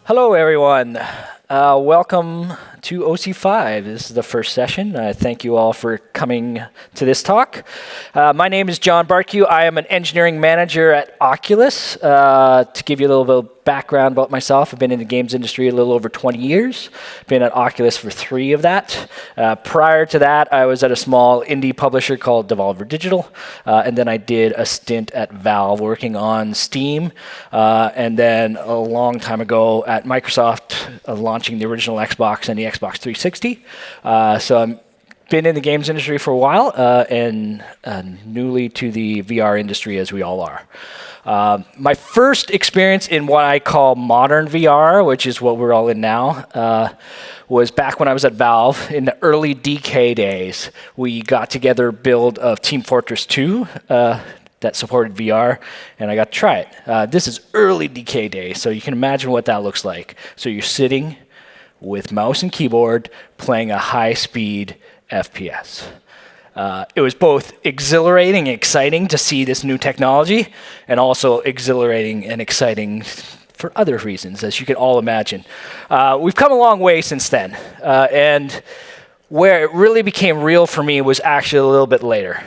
Hello, everyone. Welcome to OC5. This is the first session. Thank you all for coming to this talk. My name is John Bartkiw. I am an engineering manager at Oculus. To give you a little bit of background about myself, I've been in the games industry a little over 20 years. Been at Oculus for 3 of that. Prior to that, I was at a small indie publisher called Devolver Digital. And then I did a stint at Valve working on Steam. And then a long time ago at Microsoft, launching the original Xbox and the Xbox 360. So I've been in the games industry for a while and newly to the VR industry, as we all are. My first experience in what I call modern VR, which is what we're all in now, was back when I was at Valve in the early DK days. We got together a build of Team Fortress 2 that supported VR, and I got to try it. This is early DK days, so you can imagine what that looks like. So you're sitting with mouse and keyboard playing a high-speed FPS. It was both exhilarating and exciting to see this new technology, and also exhilarating and exciting for other reasons, as you can all imagine. We've come a long way since then, and where it really became real for me was actually a little bit later.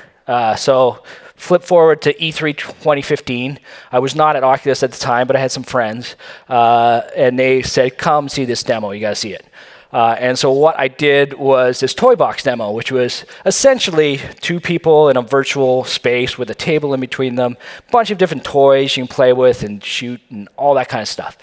So flip forward to E3 2015. I was not at Oculus at the time, but I had some friends, and they said, come see this demo, you gotta see it. And so what I did was this toy box demo, which was essentially 2 people in a virtual space with a table in between them, a bunch of different toys you can play with and shoot and all that kind of stuff.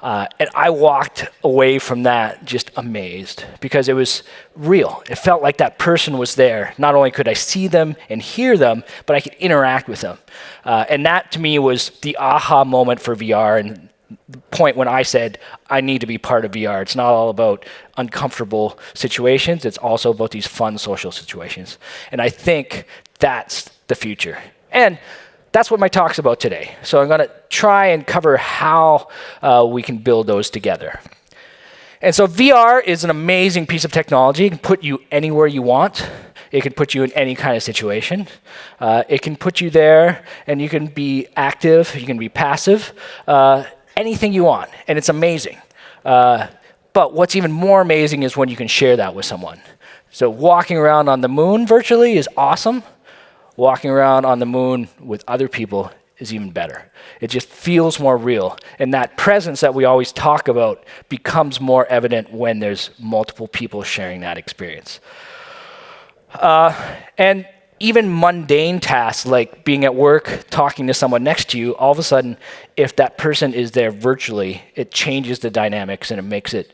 And I walked away from that just amazed because it was real. It felt like that person was there. Not only could I see them and hear them, but I could interact with them. And that to me was the aha moment for VR and the point when I said, I need to be part of VR. It's not all about uncomfortable situations. It's also about these fun social situations. And I think that's the future. And that's what my talk's about today. So I'm going to try and cover how we can build those together. And so VR is an amazing piece of technology. It can put you anywhere you want. It can put you in any kind of situation. It can put you there, and you can be active. You can be passive. Anything you want, and it's amazing. But what's even more amazing is when you can share that with someone. So walking around on the moon virtually is awesome. Walking around on the moon with other people is even better. It just feels more real. And that presence that we always talk about becomes more evident when there's multiple people sharing that experience. And even mundane tasks like being at work, talking to someone next to you, all of a sudden, if that person is there virtually, it changes the dynamics and it makes it,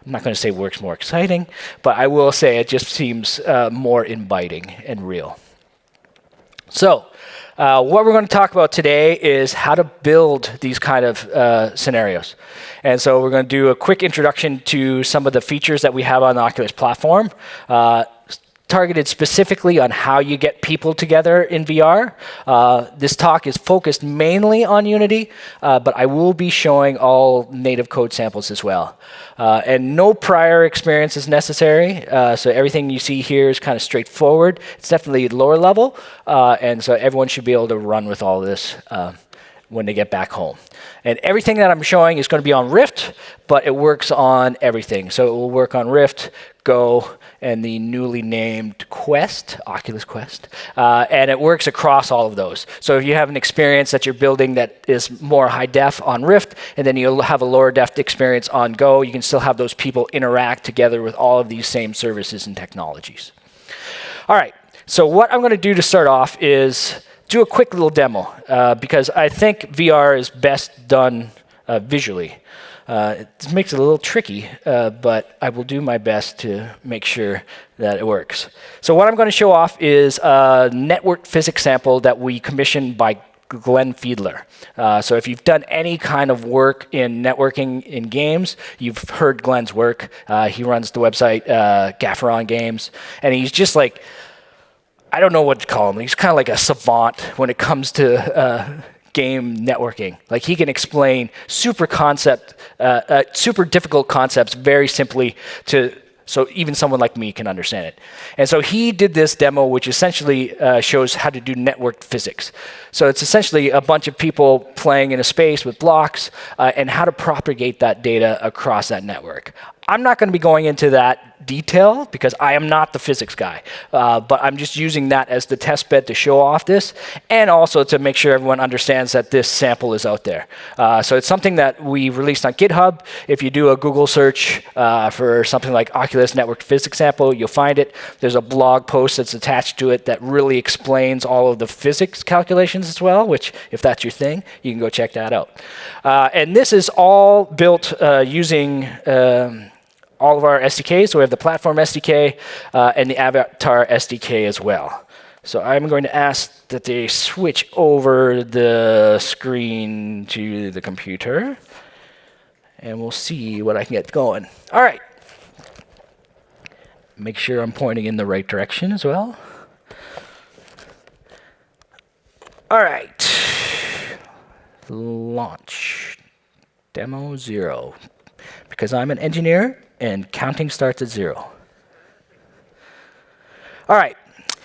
I'm not going to say works more exciting, but I will say it just seems more inviting and real. So what we're going to talk about today is how to build these kind of scenarios. And so we're going to do a quick introduction to some of the features that we have on the Oculus platform, targeted specifically on how you get people together in VR. This talk is focused mainly on Unity, but I will be showing all native code samples as well. And no prior experience is necessary, so everything you see here is kind of straightforward. It's definitely lower level, and so everyone should be able to run with all this when they get back home. And everything that I'm showing is going to be on Rift, but it works on everything. So it will work on Rift, Go, and the newly named Quest, Oculus Quest. And it works across all of those. So if you have an experience that you're building that is more high def on Rift, and then you'll have a lower def experience on Go, you can still have those people interact together with all of these same services and technologies. All right, so what I'm going to do to start off is do a quick little demo, because I think VR is best done visually. It makes it a little tricky, but I will do my best to make sure that it works. So what I'm going to show off is a network physics sample that we commissioned by Glenn Fiedler. So if you've done any kind of work in networking in games, you've heard Glenn's work. He runs the website Gafferon Games, and he's just like, I don't know what to call him. He's kind of like a savant when it comes to game networking. Like he can explain super difficult concepts very simply to so even someone like me can understand it. And so he did this demo, which essentially shows how to do networked physics. So it's essentially a bunch of people playing in a space with blocks and how to propagate that data across that network. I'm not going to be going into that detail because I am not the physics guy, but I'm just using that as the test bed to show off this and also to make sure everyone understands that this sample is out there. So it's something that we released on GitHub. If you do a Google search for something like Oculus network physics sample, you'll find it. There's a blog post that's attached to it that really explains all of the physics calculations as well, which if that's your thing, you can go check that out. And this is all built using all of our SDKs. So we have the platform SDK and the avatar SDK as well. So I'm going to ask that they switch over the screen to the computer, and we'll see what I can get going. All right. Make sure I'm pointing in the right direction as well. All right. Launch. Demo 0. Because I'm an engineer, and counting starts at 0. All right,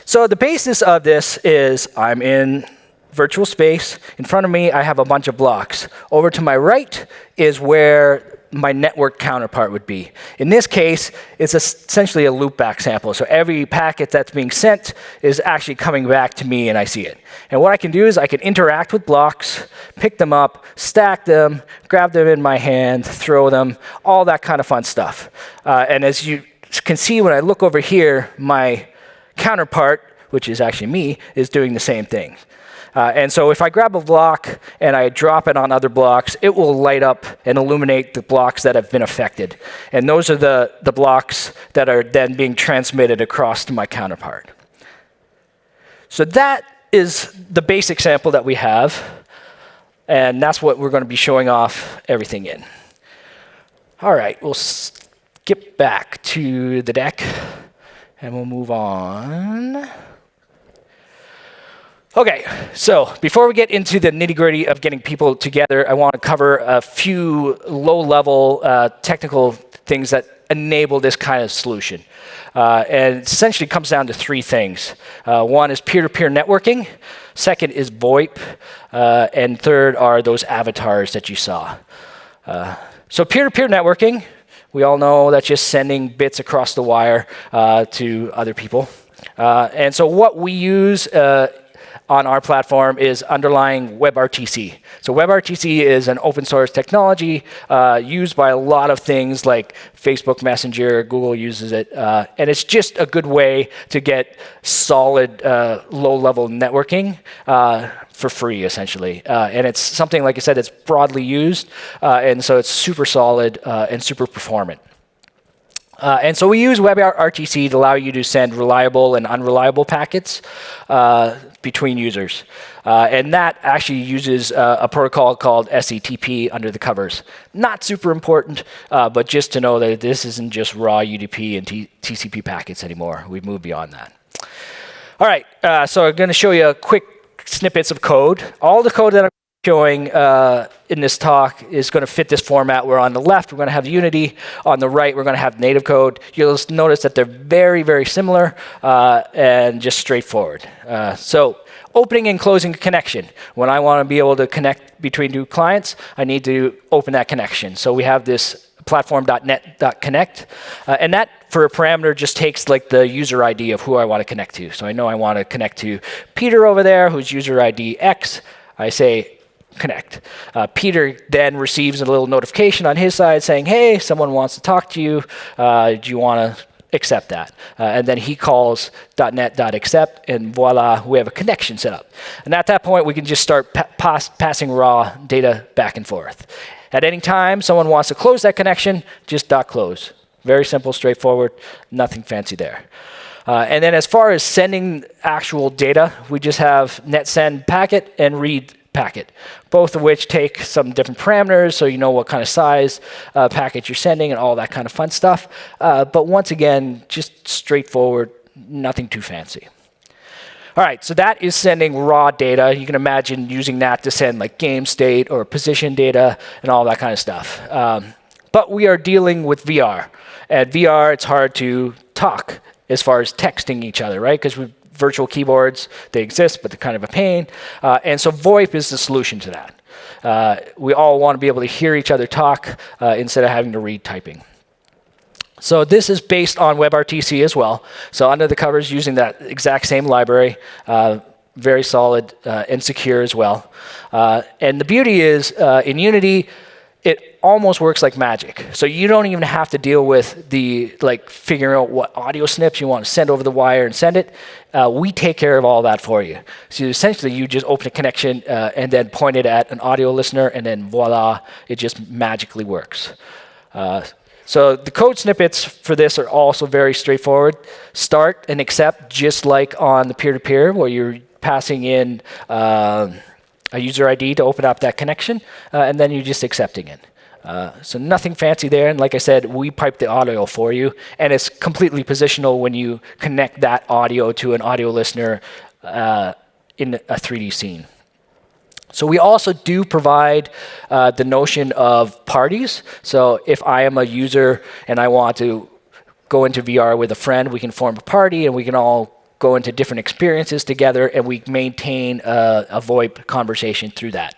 so the basis of this is I'm in virtual space. In front of me, I have a bunch of blocks. Over to my right is where my network counterpart would be. In this case, it's essentially a loopback sample. So every packet that's being sent is actually coming back to me, and I see it. And what I can do is I can interact with blocks, pick them up, stack them, grab them in my hand, throw them, all that kind of fun stuff. And as you can see, when I look over here, my counterpart, which is actually me, is doing the same thing. And so if I grab a block and I drop it on other blocks, it will light up and illuminate the blocks that have been affected. And those are the blocks that are then being transmitted across to my counterpart. So that is the basic sample that we have. And that's what we're going to be showing off everything in. All right, we'll skip back to the deck, and we'll move on. Okay, so before we get into the nitty-gritty of getting people together, I want to cover a few low-level technical things that enable this kind of solution. And it essentially comes down to 3 things. One is peer-to-peer networking. Second is VoIP. And third are those avatars that you saw. So peer-to-peer networking, we all know that's just sending bits across the wire to other people. And so what we use on our platform is underlying WebRTC. So WebRTC is an open source technology used by a lot of things like Facebook Messenger, Google uses it, and it's just a good way to get solid low-level networking for free, essentially. And it's something, like I said, that's broadly used, and so it's super solid and super performant. And so we use WebRTC to allow you to send reliable and unreliable packets between users. And that actually uses a protocol called SCTP under the covers. Not super important, but just to know that this isn't just raw UDP and TCP packets anymore. We've moved beyond that. All right, so I'm going to show you quick snippets of code. All the code that I'm showing in this talk is going to fit this format, where on the left we're going to have Unity, on the right we're going to have native code. You'll notice that they're very, very similar and just straightforward. So opening and closing a connection. When I want to be able to connect between 2 clients, I need to open that connection. So we have this platform.net.connect, and that for a parameter just takes like the user ID of who I want to connect to. So I know I want to connect to Peter over there, whose user ID X. I say connect. Peter then receives a little notification on his side saying, hey, someone wants to talk to you. Do you want to accept that? And then he calls .net.accept, and voila, we have a connection set up. And at that point, we can just start passing raw data back and forth. At any time someone wants to close that connection, just .close. Very simple, straightforward, nothing fancy there. And then as far as sending actual data, we just have net send packet and read packet, both of which take some different parameters, so you know what kind of size packet you're sending and all that kind of fun stuff. But once again, just straightforward, nothing too fancy. All right, so that is sending raw data. You can imagine using that to send like game state or position data and all that kind of stuff. But we are dealing with VR. At VR, it's hard to talk as far as texting each other, right? Because virtual keyboards, they exist, but they're kind of a pain. And so VoIP is the solution to that. We all want to be able to hear each other talk instead of having to read typing. So this is based on WebRTC as well. So under the covers, using that exact same library, very solid and secure as well. And the beauty is, in Unity, it almost works like magic. So you don't even have to deal with figuring out what audio snips you want to send over the wire and send it. We take care of all that for you. So essentially, you just open a connection and then point it at an audio listener, and then voila, it just magically works. So the code snippets for this are also very straightforward. Start and accept, just like on the peer-to-peer, where you're passing in a user ID to open up that connection, and then you're just accepting it. So nothing fancy there, and like I said, we pipe the audio for you, and it's completely positional when you connect that audio to an audio listener in a 3D scene. So we also do provide the notion of parties. So if I am a user and I want to go into VR with a friend, we can form a party and we can all go into different experiences together, and we maintain a VoIP conversation through that.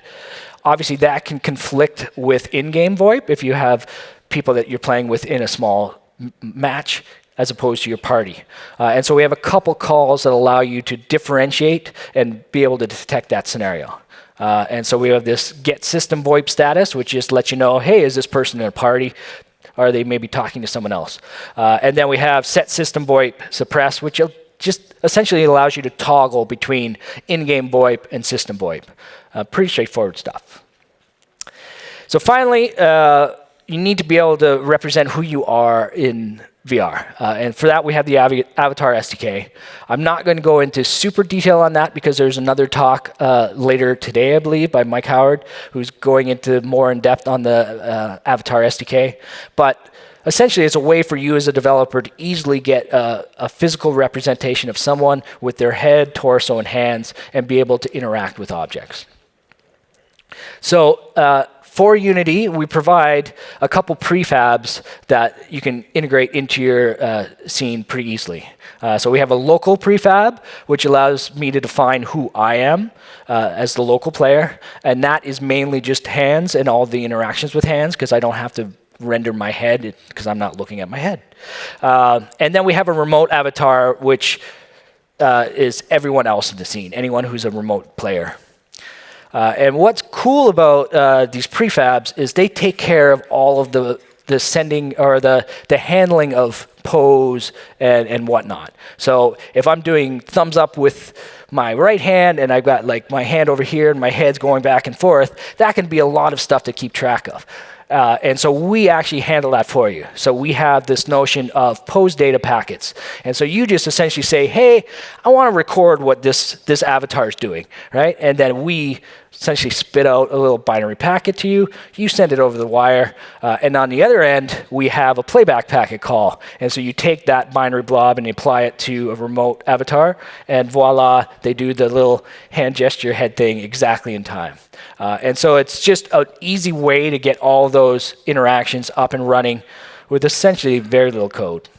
Obviously, that can conflict with in-game VoIP if you have people that you're playing with in a small match as opposed to your party. And so we have a couple calls that allow you to differentiate and be able to detect that scenario. And so we have this get system VoIP status, which just lets you know, hey, is this person in a party? Or are they maybe talking to someone else? And then we have set system VoIP suppress, which just essentially allows you to toggle between in-game VoIP and system VoIP. Pretty straightforward stuff. So finally, you need to be able to represent who you are in VR. And for that, we have the Avatar SDK. I'm not going to go into super detail on that because there's another talk later today, I believe, by Mike Howard, who's going into more in depth on the Avatar SDK. But essentially, it's a way for you as a developer to easily get a physical representation of someone with their head, torso, and hands, and be able to interact with objects. So for Unity, we provide a couple prefabs that you can integrate into your scene pretty easily. So we have a local prefab, which allows me to define who I am as the local player. And that is mainly just hands and all the interactions with hands, because I don't have to render my head because I'm not looking at my head. And then we have a remote avatar, which is everyone else in the scene, anyone who's a remote player. And what's cool about these prefabs is they take care of all of the sending or the handling of pose and whatnot. So if I'm doing thumbs up with my right hand and I've got like my hand over here and my head's going back and forth, that can be a lot of stuff to keep track of. And so we actually handle that for you. So we have this notion of pose data packets. And so you just essentially say, hey, I want to record what this avatar is doing, right? And then we essentially spit out a little binary packet to you. You send it over the wire. And on the other end, we have a playback packet call. And so you take that binary blob and you apply it to a remote avatar. And voila, they do the little hand gesture head thing exactly in time. And so it's just an easy way to get all those interactions up and running with essentially very little code.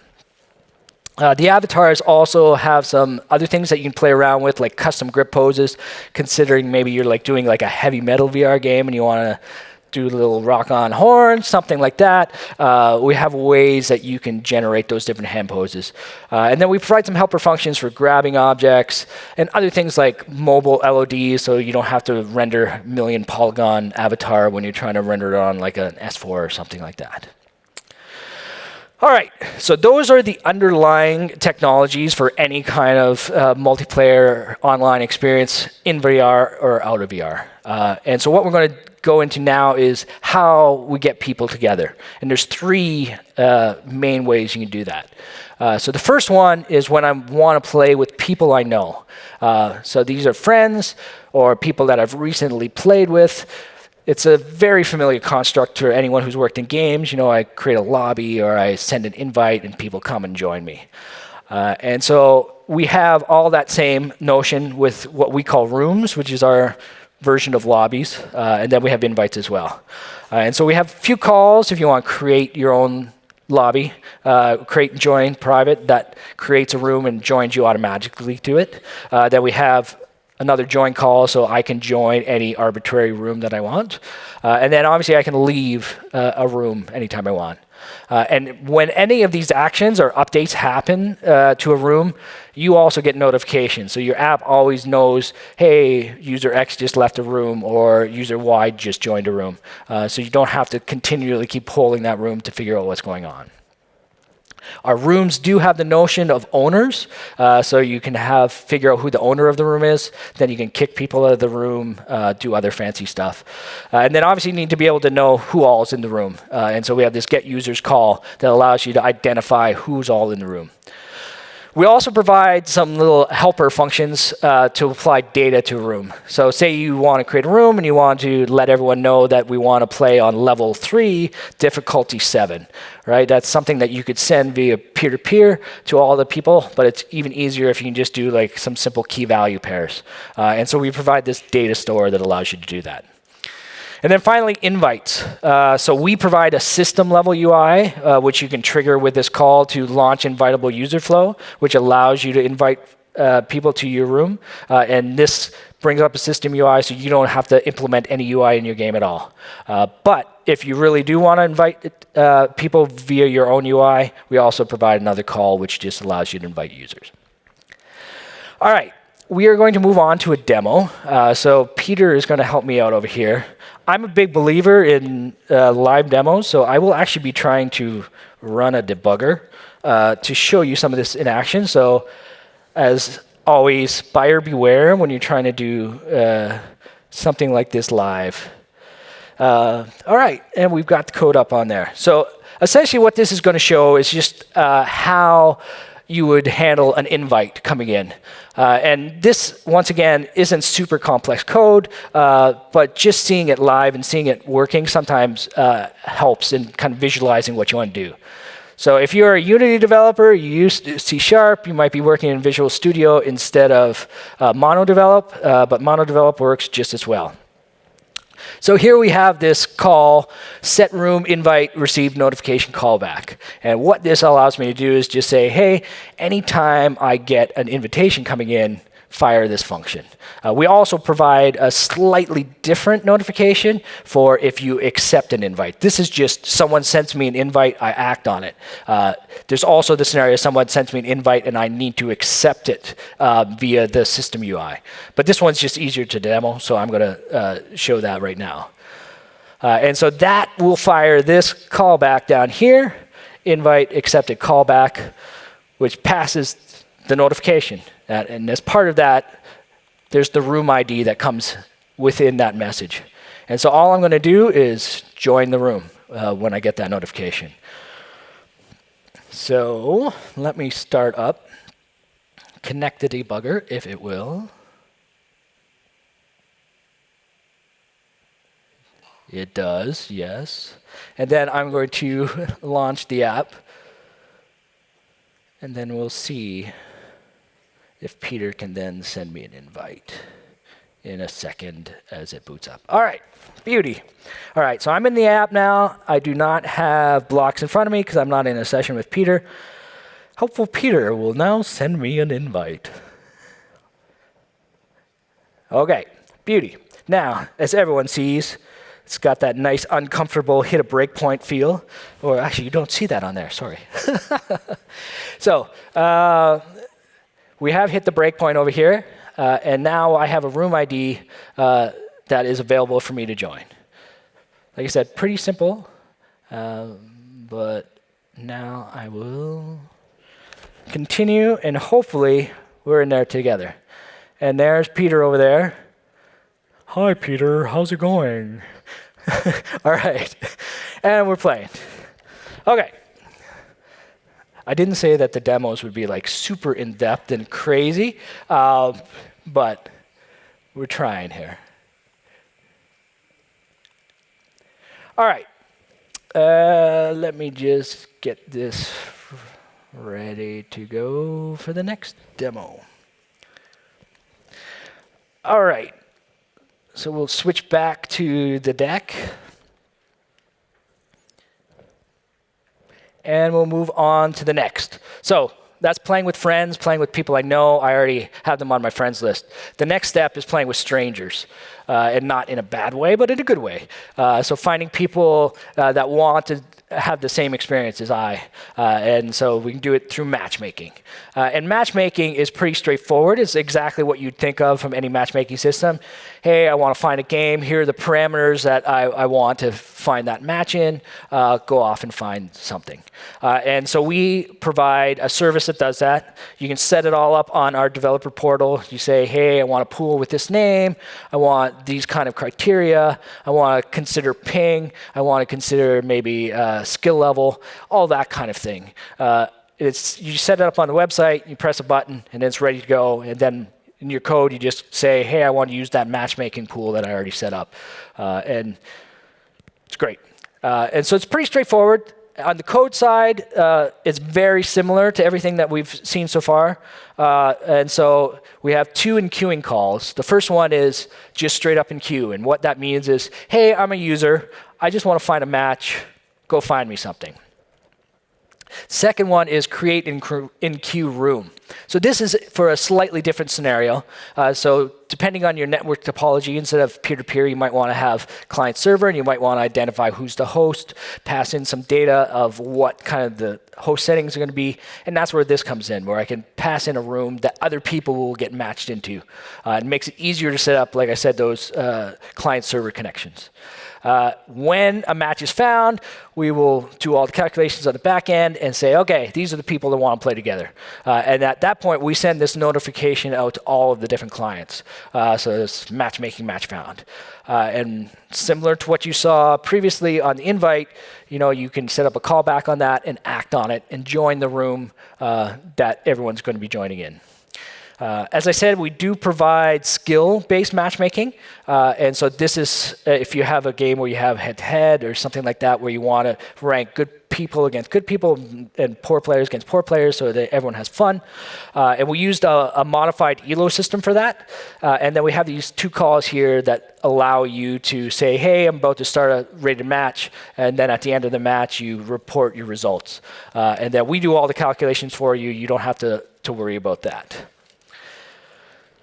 The avatars also have some other things that you can play around with, like custom grip poses, considering maybe you're like doing like a heavy metal VR game and you want to do a little rock-on horn, something like that. We have ways that you can generate those different hand poses. And then we provide some helper functions for grabbing objects and other things like mobile LODs, so you don't have to render a million polygon avatar when you're trying to render it on like an S4 or something like that. All right, so those are the underlying technologies for any kind of multiplayer online experience in VR or out of VR. And so what we're going to go into now is how we get people together. And there's three main ways you can do that. So the first one is when I want to play with people I know. So these are friends or people that I've recently played with. It's a very familiar construct for anyone who's worked in games. You know, I create a lobby or I send an invite and people come and join me. And so we have all that same notion with what we call rooms, which is our version of lobbies, and then we have invites as well. And so we have a few calls if you want to create your own lobby, create and join private, that creates a room and joins you automatically to it. Then we have another join call, so I can join any arbitrary room that I want. And then obviously I can leave a room anytime I want. And when any of these actions or updates happen to a room, you also get notifications. So your app always knows, hey, user X just left a room, or user Y just joined a room. So you don't have to continually keep polling that room to figure out what's going on. Our rooms do have the notion of owners, so you can figure out who the owner of the room is. Then you can kick people out of the room, do other fancy stuff. And then obviously you need to be able to know who all is in the room. And so we have this get users call that allows you to identify who's all in the room. We also provide some little helper functions to apply data to a room. So say you want to create a room and you want to let everyone know that we want to play on level 3, difficulty 7, right? That's something that you could send via peer-to-peer to all the people, but it's even easier if you can just do like some simple key value pairs. And so we provide this data store that allows you to do that. And then finally, invites. So we provide a system-level UI, which you can trigger with this call to launch invitable user flow, which allows you to invite people to your room. And this brings up a system UI, so you don't have to implement any UI in your game at all. But if you really do want to invite people via your own UI, we also provide another call, which just allows you to invite users. All right, we are going to move on to a demo. So Peter is going to help me out over here. I'm a big believer in live demos, so I will actually be trying to run a debugger to show you some of this in action. So as always, buyer beware when you're trying to do something like this live. All right, and we've got the code up on there. So essentially what this is going to show is just how you would handle an invite coming in. And this, once again, isn't super complex code, but just seeing it live and seeing it working sometimes helps in kind of visualizing what you want to do. So if you're a Unity developer, you use C#, you might be working in Visual Studio instead of MonoDevelop, but MonoDevelop works just as well. So here we have this call, set room invite receive notification callback. And what this allows me to do is just say, hey, anytime I get an invitation coming in, fire this function. We also provide a slightly different notification for if you accept an invite. This is just someone sends me an invite, I act on it. There's also the scenario someone sends me an invite and I need to accept it via the system UI. But this one's just easier to demo, so I'm going to show that right now. And so that will fire this callback down here, invite accepted callback, which passes the notification. And as part of that, there's the room ID that comes within that message. And so all I'm going to do is join the room when I get that notification. So let me start up, connect the debugger, if it will. It does, yes. And then I'm going to launch the app. And then we'll see if Peter can then send me an invite in a second as it boots up. All right, beauty. All right, so I'm in the app now. I do not have blocks in front of me because I'm not in a session with Peter. Hopeful Peter will now send me an invite. Okay, beauty. Now, as everyone sees, it's got that nice, uncomfortable hit a breakpoint feel. Or actually, you don't see that on there, sorry. So, we have hit the breakpoint over here, and now I have a room ID that is available for me to join. Like I said, pretty simple, but now I will continue, and hopefully we're in there together. And there's Peter over there. Hi, Peter, how's it going? All right, and we're playing. Okay. I didn't say that the demos would be like super in-depth and crazy, but we're trying here. All right, let me just get this ready to go for the next demo. All right, So we'll switch back to the deck. And we'll move on to the next. So that's playing with friends, playing with people I know. I already have them on my friends list. The next step is playing with strangers, and not in a bad way, but in a good way. So finding people that want to have the same experience as I. And so we can do it through matchmaking. And matchmaking is pretty straightforward. It's exactly what you'd think of from any matchmaking system. Hey, I want to find a game. Here are the parameters that I want to find that match in. Go off and find something. And so we provide a service that does that. You can set it all up on our developer portal. You say, hey, I want a pool with this name. I want these kind of criteria. I want to consider ping. I want to consider maybe skill level, all that kind of thing. You set it up on the website, you press a button, and then it's ready to go. And then in your code, you just say, hey, I want to use that matchmaking pool that I already set up. And it's great. And so it's pretty straightforward. On the code side, it's very similar to everything that we've seen so far. And so we have two enqueuing calls. The first one is just straight up enqueue. And what that means is, hey, I'm a user. I just want to find a match. Go find me something. Second one is create enqueue room. So this is for a slightly different scenario. So depending on your network topology, instead of peer-to-peer, you might want to have client-server, and you might want to identify who's the host, pass in some data of what kind of the host settings are going to be, and that's where this comes in, where I can pass in a room that other people will get matched into. It makes it easier to set up, like I said, those client-server connections. When a match is found, we will do all the calculations on the back end and say, okay, these are the people that want to play together. And at that point, we send this notification out to all of the different clients. So it's matchmaking, match found. And similar to what you saw previously on the invite, you can set up a callback on that and act on it and join the room that everyone's going to be joining in. As I said, we do provide skill-based matchmaking. And so this is if you have a game where you have head-to-head or something like that, where you want to rank good people against good people and poor players against poor players so that everyone has fun. And we used a modified ELO system for that. And then we have these two calls here that allow you to say, hey, I'm about to start a rated match. And then at the end of the match, you report your results. And then we do all the calculations for you. You don't have to worry about that.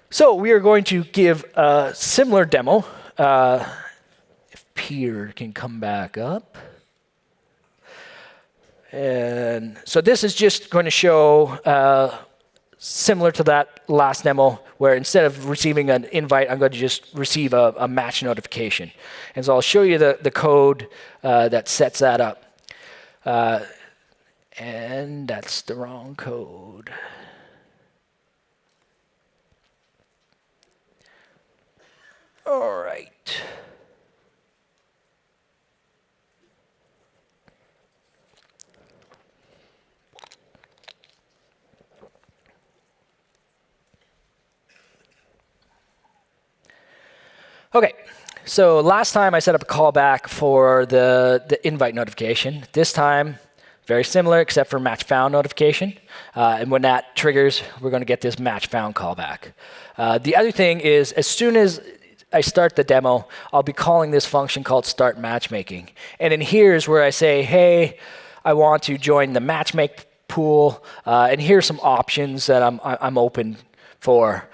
So we are going to give a similar demo. If Peter can come back up. And so this is just going to show similar to that last demo, where instead of receiving an invite, I'm going to just receive a match notification. And so I'll show you the code that sets that up. And that's the wrong code. All right. Okay, so last time I set up a callback for the invite notification. This time, very similar, except for match found notification. And when that triggers, we're going to get this match found callback. The other thing is, as soon as I start the demo, I'll be calling this function called start matchmaking. And in here is where I say, hey, I want to join the matchmake pool, and here's some options that I'm open for.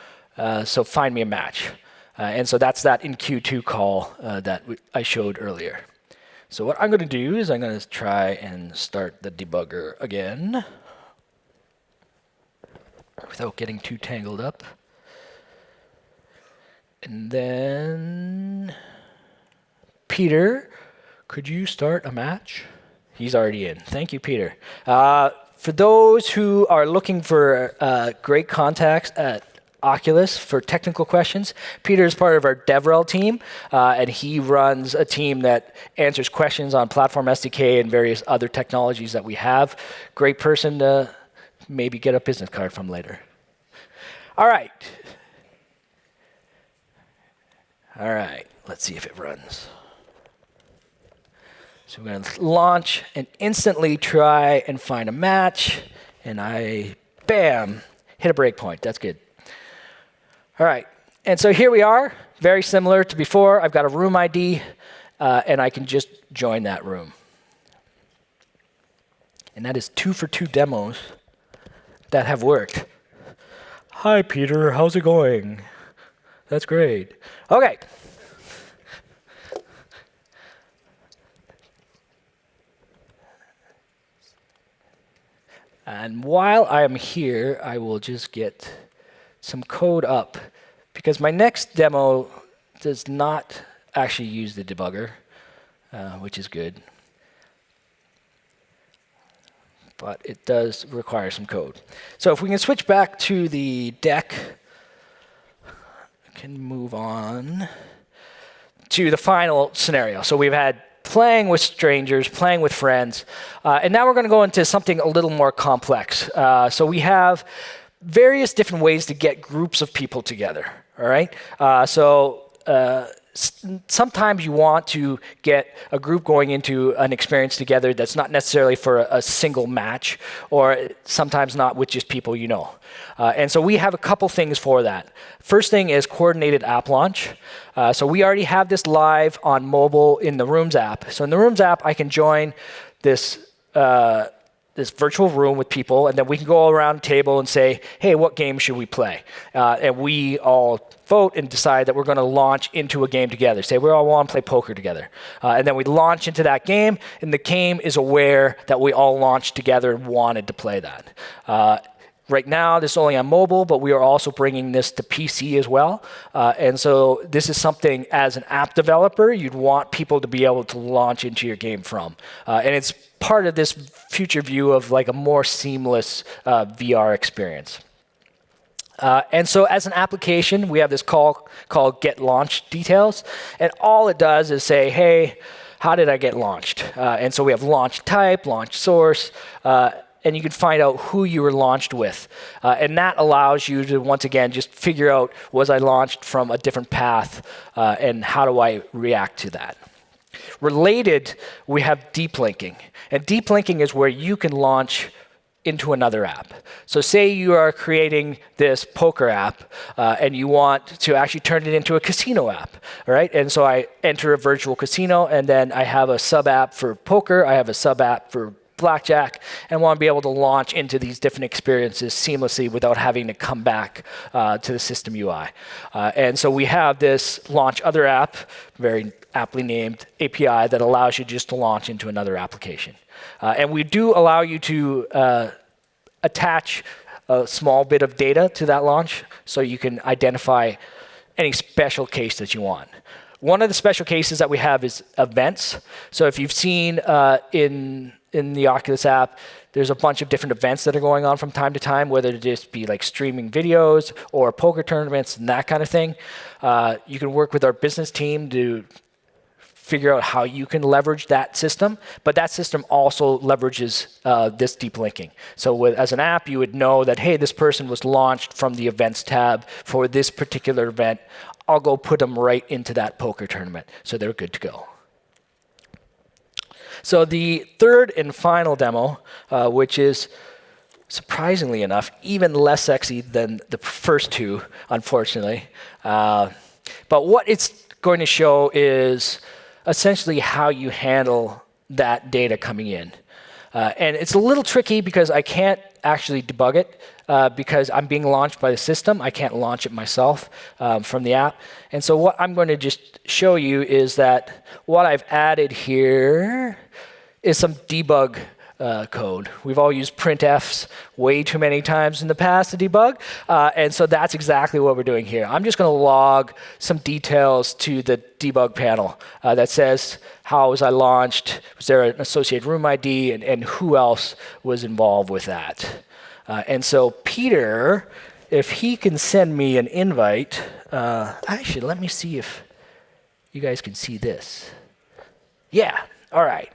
So find me a match. And so that's that in Q2 call that I showed earlier. So what I'm going to do is I'm going to try and start the debugger again without getting too tangled up. And then, Peter, could you start a match? He's already in. Thank you, Peter. For those who are looking for great contacts at Oculus for technical questions, Peter is part of our DevRel team, and he runs a team that answers questions on Platform SDK and various other technologies that we have. Great person to maybe get a business card from later. All right. All right, let's see if it runs. So we're going to launch and instantly try and find a match. And bam, hit a breakpoint. That's good. All right, and so here we are. very similar to before. I've got a room ID, and I can just join that room. And that is 2 for 2 demos that have worked. Hi, Peter. How's it going? That's great. OK. And while I am here, I will just get some code up, because my next demo does not actually use the debugger, which is good. But it does require some code. So if we can switch back to the deck, I can move on to the final scenario. So we've had playing with strangers, playing with friends, and now we're going to go into something a little more complex. So we have various different ways to get groups of people together. All right. Sometimes you want to get a group going into an experience together that's not necessarily for a single match, or sometimes not with just people you know. And so we have a couple things for that. First thing is coordinated app launch. So we already have this live on mobile in the Rooms app. So in the Rooms app, I can join this virtual room with people, and then we can go around the table and say, hey, what game should we play? And we all vote and decide that we're going to launch into a game together. Say, we all want to play poker together. And then we launch into that game, and the game is aware that we all launched together and wanted to play that. Right now, this is only on mobile, but we are also bringing this to PC as well. And so this is something, as an app developer, you'd want people to be able to launch into your game from. And it's part of this future view of like a more seamless VR experience. And so as an application, we have this call called get launch details. And all it does is say, hey, how did I get launched? And so we have launch type, launch source, and you can find out who you were launched with. And that allows you to, once again, just figure out, was I launched from a different path, and how do I react to that? Related, we have deep linking. And deep linking is where you can launch into another app. So say you are creating this poker app, and you want to actually turn it into a casino app, all right? And so I enter a virtual casino, and then I have a sub-app for poker, I have a sub-app for blackjack, and want to be able to launch into these different experiences seamlessly without having to come back to the system UI. And so we have this launch other app, very aptly named API, that allows you just to launch into another application. And we do allow you to attach a small bit of data to that launch, so you can identify any special case that you want. One of the special cases that we have is events. So if you've seen in the Oculus app, there's a bunch of different events that are going on from time to time, whether it just be like streaming videos or poker tournaments and that kind of thing. You can work with our business team to figure out how you can leverage that system, but that system also leverages this deep linking. So as an app, you would know that, hey, this person was launched from the events tab for this particular event. I'll go put them right into that poker tournament, so they're good to go. So the third and final demo, which is surprisingly enough even less sexy than the first two, unfortunately. But what it's going to show is essentially how you handle that data coming in. And it's a little tricky because I can't actually debug it because I'm being launched by the system. I can't launch it myself from the app. And so what I'm going to just show you is that what I've added here is some debug code. We've all used printfs way too many times in the past to debug. And so that's exactly what we're doing here. I'm just going to log some details to the debug panel that says, how was I launched? Was there an associated room ID? And who else was involved with that? And so Peter, if he can send me an invite, actually, let me see if you guys can see this. Yeah, all right.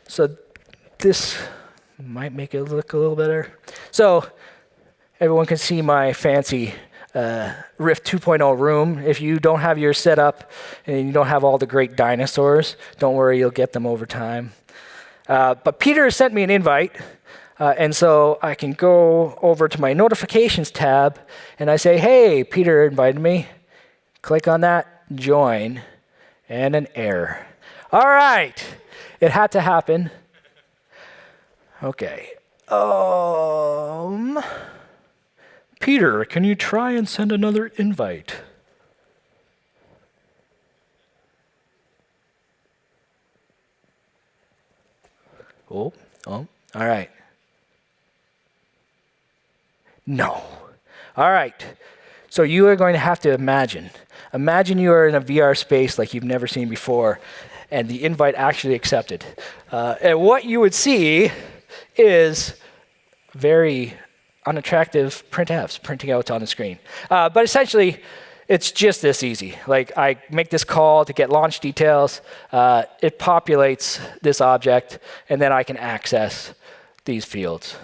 So this might make it look a little better. So everyone can see my fancy Rift 2.0 room. If you don't have yours set up and you don't have all the great dinosaurs, don't worry, you'll get them over time. But Peter sent me an invite, and so I can go over to my notifications tab, and I say, hey, Peter invited me. Click on that, join, and an error. All right, it had to happen. Okay. Peter, can you try and send another invite? Oh, all right. No. All right. So you are going to have to imagine. Imagine you are in a VR space like you've never seen before, and the invite actually accepted. And what you would see is very unattractive printfs printing out on the screen. But essentially, it's just this easy. Like, I make this call to get launch details. It populates this object, and then I can access these fields.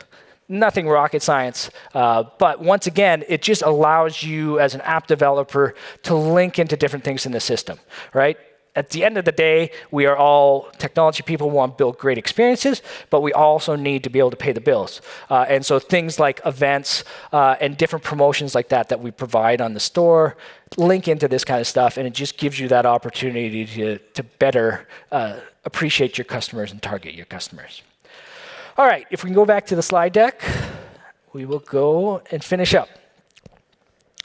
Nothing rocket science, but once again, it just allows you as an app developer to link into different things in the system, right? At the end of the day, we are all technology people, want to build great experiences, but we also need to be able to pay the bills. And so things like events and different promotions like that we provide on the store link into this kind of stuff, and it just gives you that opportunity to better appreciate your customers and target your customers. All right, if we can go back to the slide deck, we will go and finish up.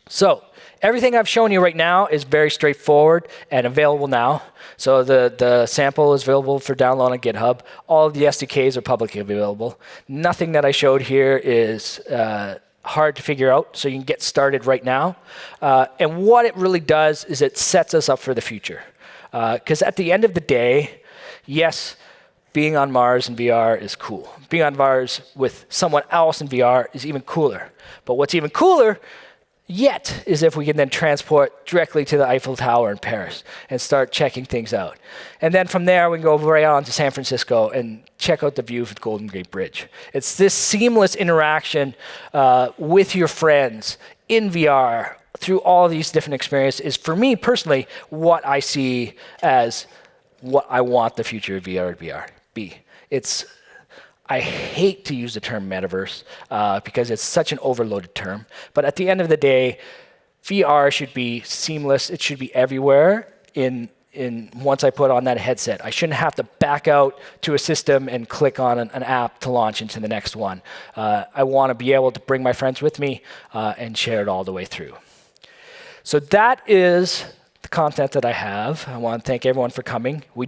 So everything I've shown you right now is very straightforward and available now. So the sample is available for download on GitHub. All of the SDKs are publicly available. Nothing that I showed here is hard to figure out, so you can get started right now. And what it really does is it sets us up for the future. Because at the end of the day, yes, being on Mars in VR is cool. Being on Mars with someone else in VR is even cooler. But what's even cooler yet is if we can then transport directly to the Eiffel Tower in Paris and start checking things out. And then from there, we can go right on to San Francisco and check out the view of the Golden Gate Bridge. It's this seamless interaction with your friends in VR through all these different experiences is, for me personally, what I see as what I want the future of VR to be. I hate to use the term metaverse because it's such an overloaded term. But at the end of the day, VR should be seamless. It should be everywhere once I put on that headset. I shouldn't have to back out to a system and click on an app to launch into the next one. I want to be able to bring my friends with me and share it all the way through. So that is the content that I have. I want to thank everyone for coming. We